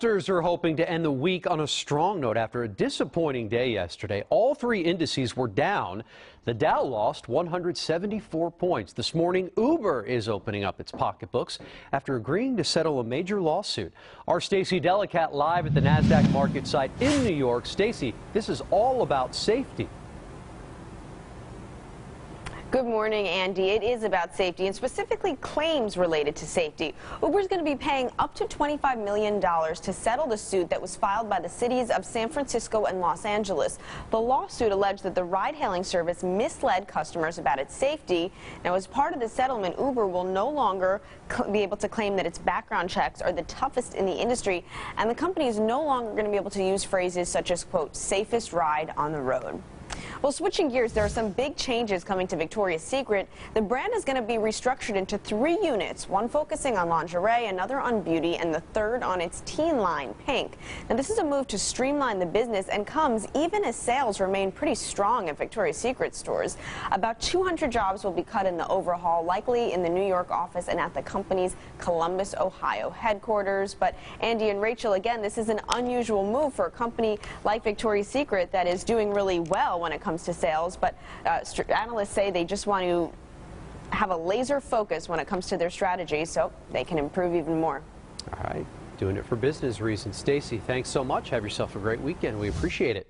Investors are hoping to end the week on a strong note after a disappointing day yesterday. All three indices were down. The Dow lost 174 points. This morning, Uber is opening up its pocketbooks after agreeing to settle a major lawsuit. Our Stacey Delikat live at the NASDAQ Marketsite in New York. Stacey, this is all about safety. Good morning, Andy. It is about safety and specifically claims related to safety. Uber is going to be paying up to $25 million to settle the suit that was filed by the cities of San Francisco and Los Angeles. The lawsuit alleged that the ride-hailing service misled customers about its safety. Now, as part of the settlement, Uber will no longer be able to claim that its background checks are the toughest in the industry, and the company is no longer going to be able to use phrases such as, quote, safest ride on the road. Well, switching gears, there are some big changes coming to Victoria's Secret. The brand is going to be restructured into 3 units, one focusing on lingerie, another on beauty, and the third on its teen line, Pink. Now, this is a move to streamline the business and comes even as sales remain pretty strong at Victoria's Secret stores. About 200 jobs will be cut in the overhaul, likely in the New York office and at the company's Columbus, Ohio headquarters. But Andy and Rachel, again, this is an unusual move for a company like Victoria's Secret that is doing really well when it comes to sales, but analysts say they just want to have a laser focus when it comes to their strategy so they can improve even more. All right, doing it for business reasons. Stacey, thanks so much. Have yourself a great weekend. We appreciate it.